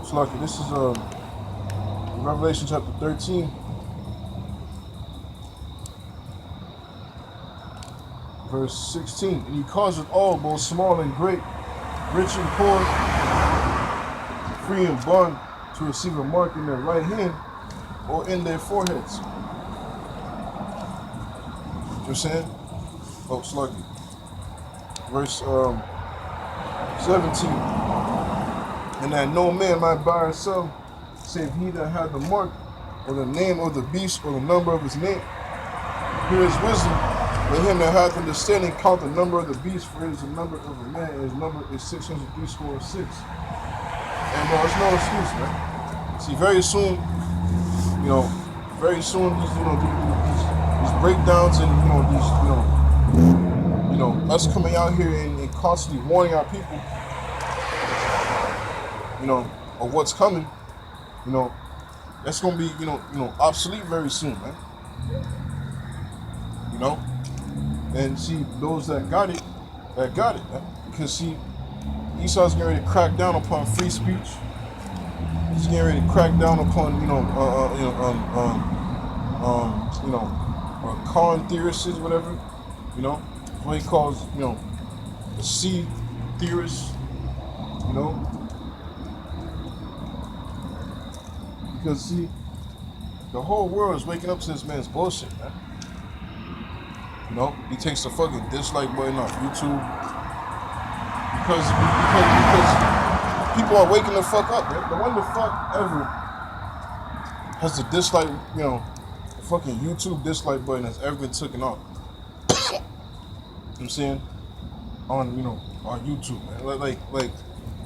Slucky, this is Revelation chapter 13, verse 16. And he causeth all, both small and great, rich and poor, free and bond, to receive a mark in their right hand or in their foreheads. What you're saying? Oh, Sluggy. Verse 17. And that no man might buy or sell, save he that had the mark, or the name of the beast, or the number of his name. Here is wisdom. Let him that hath understanding count the number of the beast, for it is the number of a man, and his number is 666. And bro, it's no excuse, man. See, very soon, these breakdowns and us coming out here and constantly warning our people, of what's coming, that's gonna be, obsolete very soon, man. And see, those that got it, man. Because see, Esau's getting ready to crack down upon free speech. He's getting ready to crack down upon, con theorists, whatever, what he calls, the seed theorists, because see, the whole world is waking up to this man's bullshit, man. He takes the fucking dislike button off YouTube because people are waking the fuck up, man. When the fuck ever has the dislike, the fucking YouTube dislike button has ever been taken off? You know what I'm saying? On YouTube, man. Like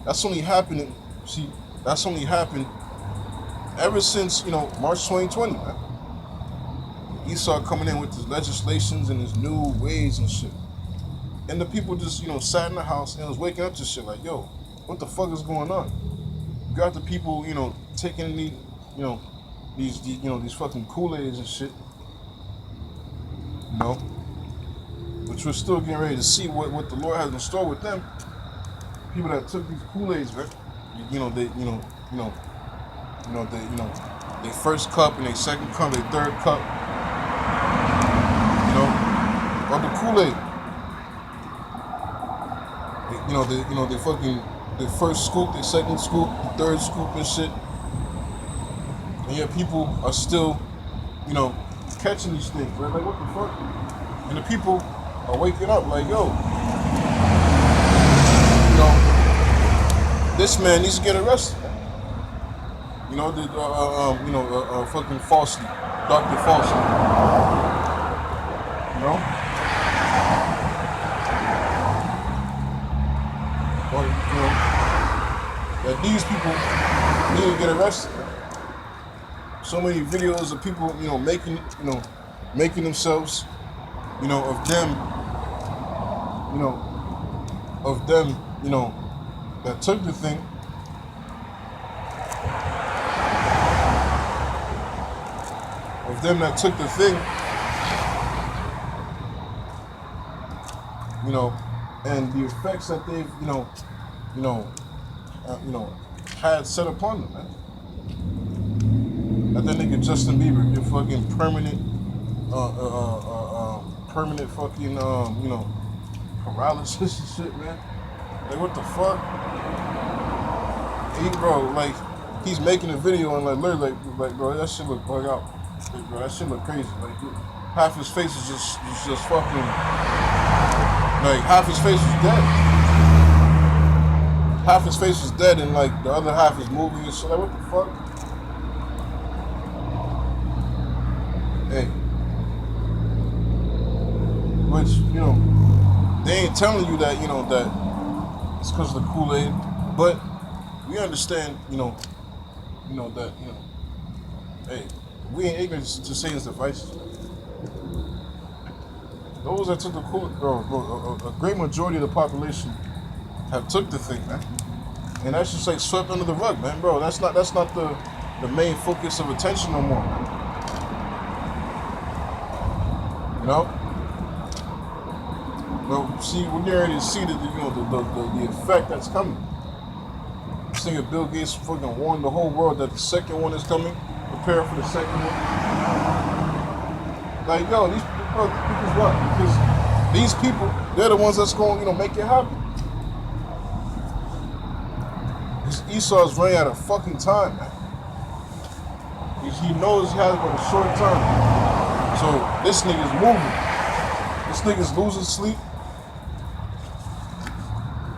that's only happening. See, that's only happened ever since March 2020, man. Esau coming in with his legislations and his new ways and shit, and the people just sat in the house and was waking up to shit like, yo, what the fuck is going on? You got the people taking these fucking Kool-Aids and shit, which we're still getting ready to see what the Lord has in store with them. People that took these Kool-Aids, right? They first cup and they second cup, they third cup, of the Kool-Aid. They fucking the first scoop, the second scoop, the third scoop and shit. And yet people are still, catching these things, right? Like, what the fuck? And the people are waking up like, yo, this man needs to get arrested. Fucking falsely, Dr. Falsely. That these people need to get arrested. So many videos of people, making themselves, of them, that took the thing. Of them that took the thing, and the effects that they've, had set upon them, man. That nigga Justin Bieber, your fucking permanent fucking, paralysis and shit, man. Like, what the fuck? He's making a video and literally, bro, that shit look bug out. Like, bro, that shit look crazy. Like, half his face is just fucking, half his face is dead. Half his face is dead and the other half is moving and shit. Like, what the fuck? Hey. Which, they ain't telling you that, that it's because of the Kool-Aid, but we understand, that, hey, we ain't ignorant to Satan's devices. Those that took the Kool-Aid, bro, a great majority of the population have took the thing, man. And that's just swept under the rug, man, bro. That's not the main focus of attention no more, man. Well, see, we're getting ready to see the effect that's coming. This nigga Bill Gates fucking warned the whole world that the second one is coming. Prepare for the second one. Like, yo, these people, because what? Because these people, they're the ones that's going, make it happen. Because Esau's running out of fucking time, man. He knows he has but a short time. So this nigga's moving. This nigga's losing sleep.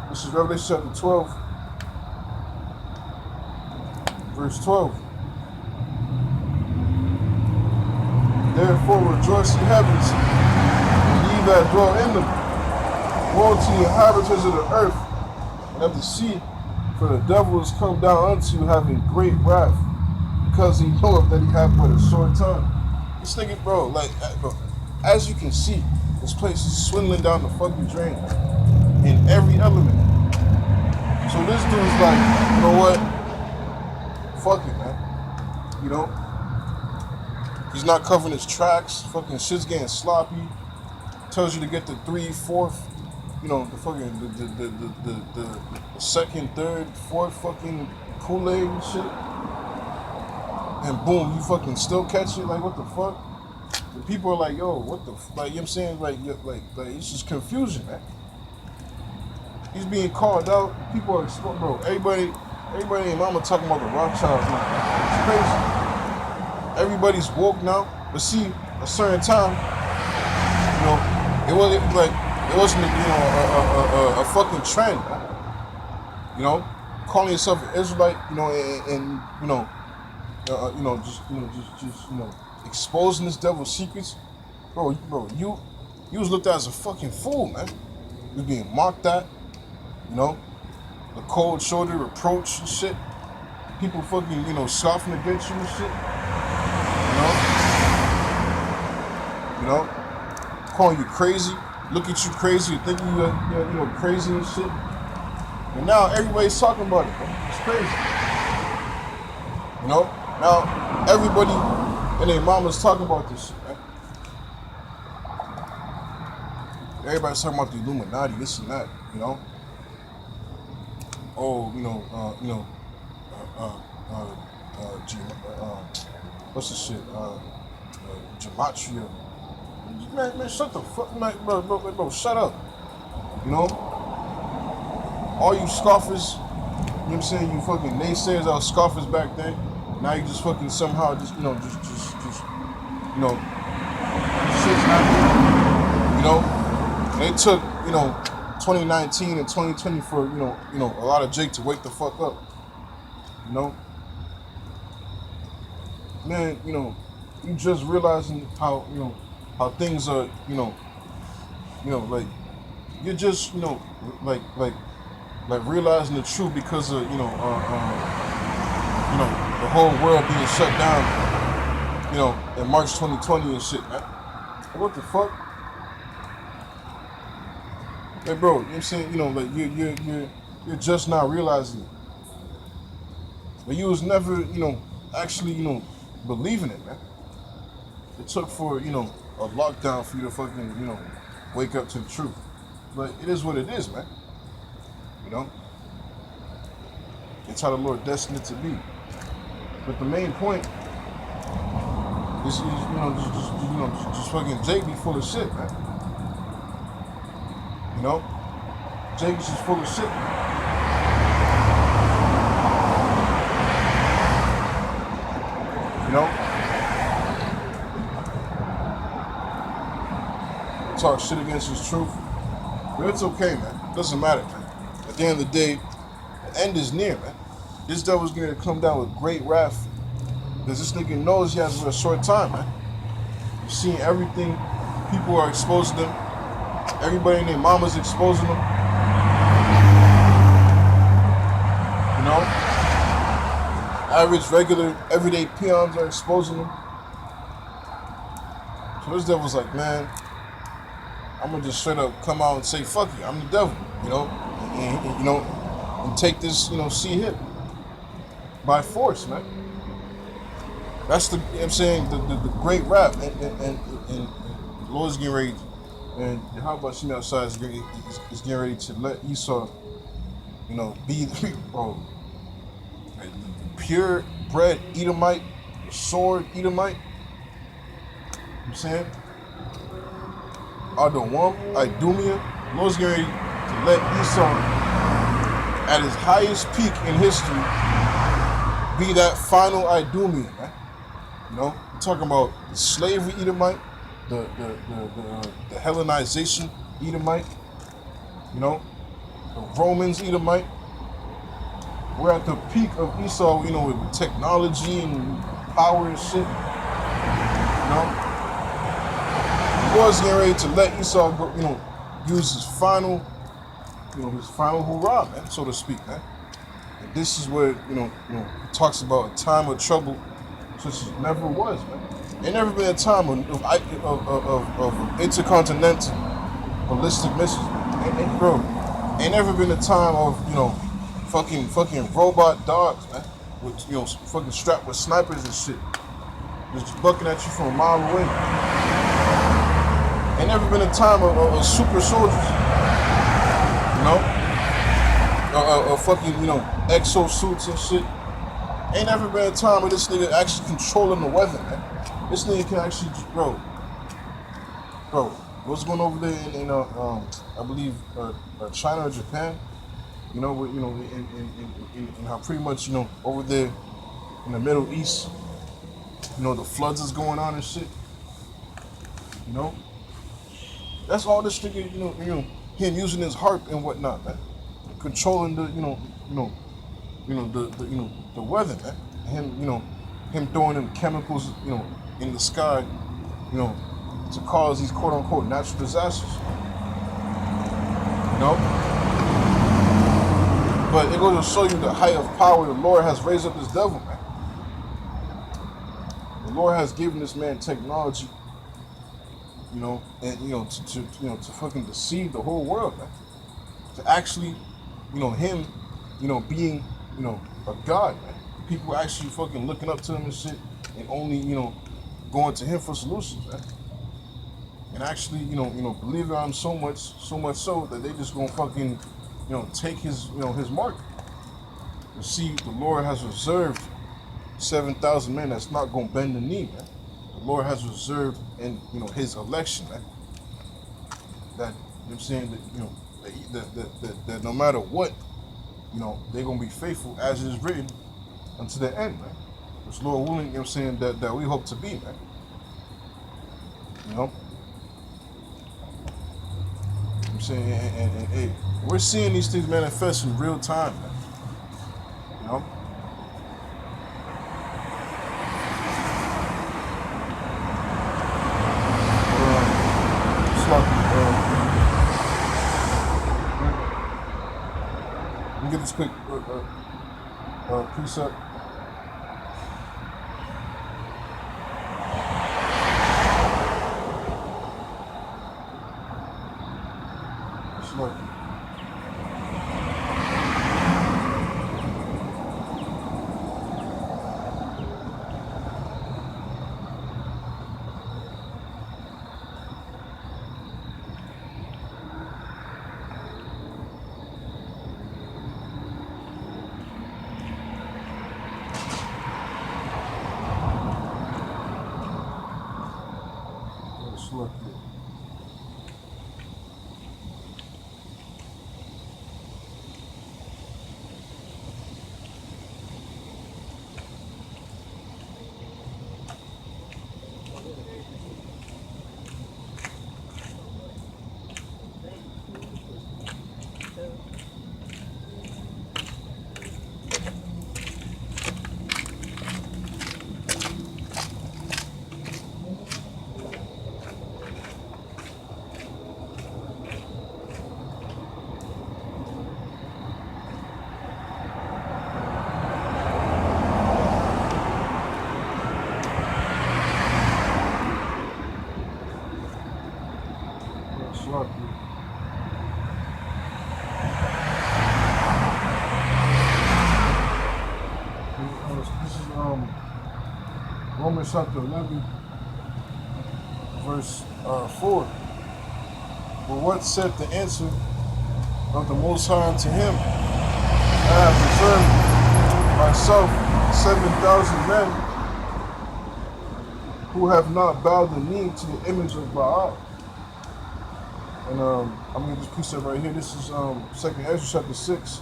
This is Revelation chapter 12, verse 12. Therefore rejoice ye heavens, and ye that dwell in them. Woe to the inhabitants of the earth and of the sea, for the devil is come down unto you having great wrath, because he knoweth that he hath but a short time. This nigga, bro, as you can see, this place is swindling down the fucking drain in every element. So this dude's like, you know what? Fuck it, man. He's not covering his tracks. Fucking shit's getting sloppy. Tells you to get the 3, 4th, the fucking the second, third, fourth fucking Kool-Aid and shit. And boom, you fucking still catch it. Like, what the fuck? The people are like, yo, what the like? You know what I'm saying? Like it's just confusion, man. He's being called out. People are exposed, bro. Everybody and mama talking about the Rothschilds now. It's crazy. Everybody's woke now, but see, a certain time, it wasn't a fucking trend, calling yourself an Israelite, and exposing this devil's secrets, bro, you was looked at as a fucking fool, man. You was being mocked at, the cold shoulder reproach and shit. People fucking, scoffing against you and shit. Calling you crazy, look at you crazy, thinking you're crazy and shit. And now everybody's talking about it, bro. It's crazy. Now everybody and their mama's talking about this shit, man. Everybody's talking about the Illuminati, this and that, what's the shit? Gematria. Man, shut the fuck, man, bro, shut up. All you scoffers, you fucking naysayers that were scoffers back then. Now you just fucking somehow just shit's happening. They took, 2019 and 2020 for, a lot of Jake to wake the fuck up. Man, you just realizing how, how things are, like, you're just, like realizing the truth because of, the whole world being shut down, in March 2020 and shit, man. What the fuck? Hey, bro, you know what I'm saying? You're just not realizing it. But you was never, actually, believing it, man. It took for, a lockdown for you to fucking, wake up to the truth. But it is what it is, man. It's how the Lord destined it to be. But the main point is, just fucking Jake be full of shit, man. Jake is just full of shit. Talk shit against his truth. But it's okay, man. It doesn't matter, man. At the end of the day, the end is near, man. This devil's going to come down with great wrath. Because this nigga knows he has a short time, man. You're seeing everything. People are exposing them. Everybody and their mama's exposing them. Average, regular, everyday peons are exposing them. So this devil's like, man, I'm gonna just straight up come out and say, fuck you, I'm the devil, and take this, see him by force, man. That's the, the great rap, and the Lord's getting ready, and how about Shimei outside is getting ready to let Esau, be the bro. the purebred Edomite, the sword Edomite, you know what I'm saying, are the one Idumea. The Lord's getting ready to let Esau, at his highest peak in history, be that final Idumea, man. You know, we're talking about the slavery Edomite, the Hellenization Edomite, you know, the Romans Edomite. We're at the peak of Esau, you know, with technology and power and shit. You know, the Lord's getting ready to let Esau go, you know, use his final hurrah, man, so to speak, man. And this is where, it talks about a time of trouble such as never was, man. Ain't never been a time of intercontinental ballistic missiles, man. Bro, ain't never been a time of, fucking robot dogs, man, with, fucking strapped with snipers and shit, just bucking at you from a mile away. Ain't never been a time of super soldiers, fucking, exosuits and shit. Ain't never been a time where this nigga actually controlling the weather, man. This nigga can actually, bro, what's going over there in I believe, China or Japan? In how pretty much, over there in the Middle East, the floods is going on and shit. That's all this nigga, him using his harp and whatnot, man. Controlling the, the weather, man. Him throwing them chemicals, in the sky, to cause these quote unquote natural disasters. But it goes to show you the height of power the Lord has raised up this devil, man. The Lord has given this man technology, and to fucking deceive the whole world, man. To actually, him, being, a god, man. People actually fucking looking up to him and shit, and only, going to him for solutions, man. And actually, believe in him so much so that they just gonna fucking, take his, his mark. You see, the Lord has reserved 7,000 men that's not gonna bend the knee, man. The Lord has reserved in, his election, man. That, I'm saying, that, that no matter what, they're gonna be faithful as it is written unto the end, man. Which Lord willing, that we hope to be, man. I'm saying, and hey, we're seeing these things manifest in real time, man. Let me get this quick precept. This is Romans chapter 11, verse 4. But what said the answer of the Most High unto him? I have myself, 7,000 men who have not bowed the knee to the image of Baal. And I'm gonna just piece up right here. This is 2nd Ezra chapter 6,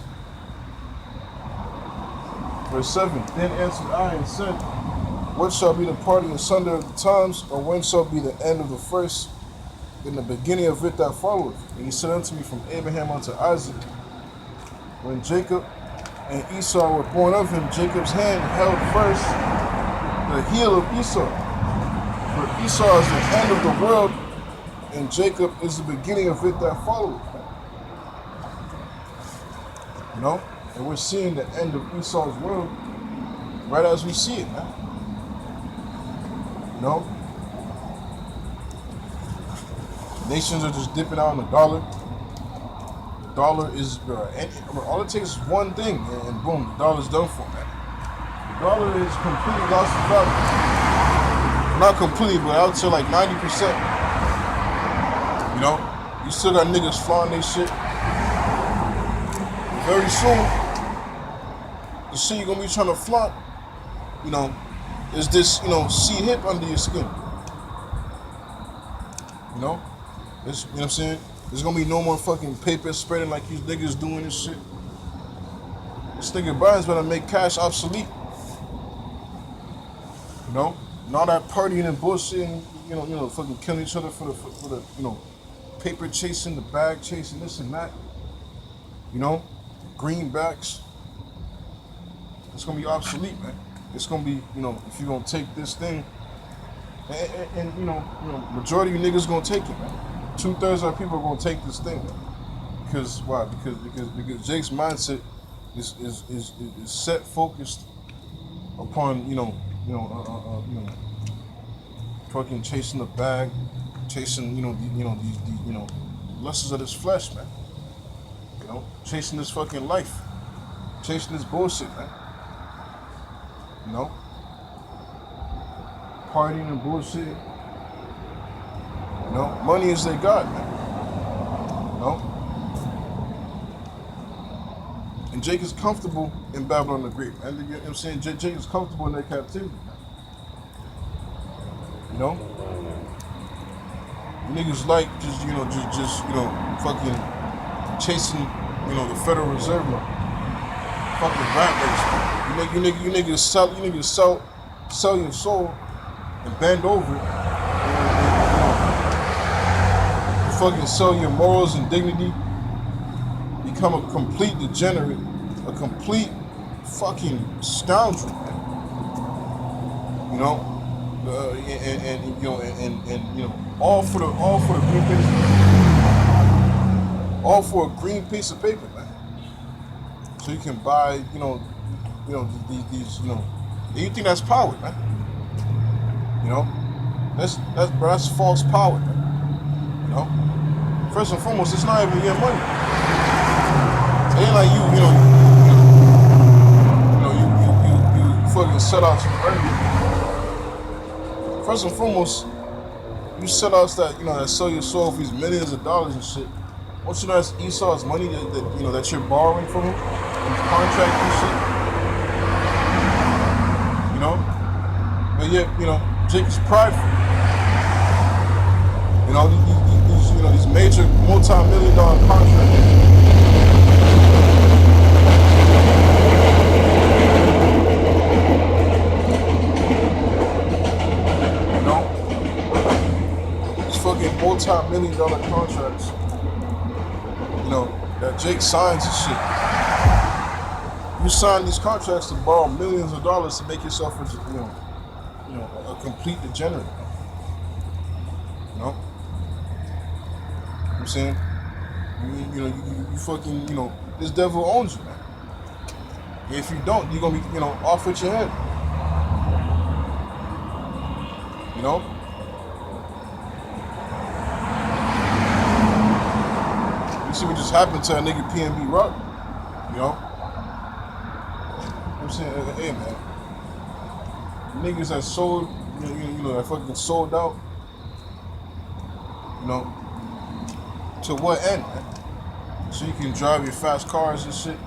verse 7. Then answered I and said, what shall be the parting asunder of the times, or when shall be the end of the first, in the beginning of it that followeth? And he said unto me, from Abraham unto Isaac, when Jacob and Esau were born of him, Jacob's hand held first the heel of Esau. For Esau is the end of the world, and Jacob is the beginning of it that followeth. You know? And we're seeing the end of Esau's world right as we see it, man. You know? Nations are just dipping out on the dollar. The dollar is, all it takes is one thing, and boom, the dollar's done for, man. The dollar is completely lost its value. Not completely, but I would say like 90%. You know? You still got niggas flaunting their shit. Very soon, the shit you're gonna be trying to flaunt, you know, is this, you know, C-hip under your skin. You know? It's, you know what I'm saying? There's gonna be no more fucking paper spreading like these niggas doing this shit. This nigga Biden's gonna make cash obsolete. You know? And all that partying and bullshit and, you know, fucking killing each other for the, you know, paper chasing, the bag chasing, this and that. You know? Greenbacks. It's gonna be obsolete, man. It's gonna be, you know, if you're gonna take this thing, and you know, majority of you niggas gonna take it, man. 2/3 of people are gonna take this thing, man. Because why? Because Jake's mindset is set, focused upon, you know, fucking chasing the bag, chasing, these lusts of this flesh, man. You know, chasing this fucking life, chasing this bullshit, man. You know, partying and bullshit. You know, money is their god, man. You know, and Jake is comfortable in Babylon the Great, man. You know what I'm saying? Jake is comfortable in their captivity, man. You know, niggas like just fucking chasing, you know, the Federal Reserve money. Fucking rat race, man. You niggas sell your soul and bend over and you fucking sell your morals and dignity, become a complete degenerate, a complete fucking scoundrel, man. You know, all for a green piece, all for a green piece of paper, man. So you can buy, these, you think that's power, man? You know, that's false power, man. You know, first and foremost, it's not even your money. It ain't like you fucking sell out some earning. First and foremost, you sell out that sell your soul for these millions of dollars and shit. Don't you know that's Esau's money that you're borrowing from him? Contract and shit, you know, but yet, Jake is prideful. These major multi-million-dollar contracts. You know, these fucking multi-million-dollar contracts. That Jake signs and shit. You sign these contracts to borrow millions of dollars to make yourself a complete degenerate. You know? I'm saying? You fucking, this devil owns you, man. If you don't, you're gonna be, off with your head. You know? You see what just happened to a nigga PNB Rock, you know? I'm saying, hey man, niggas that sold, that fucking sold out, to what end, man? So you can drive your fast cars and shit.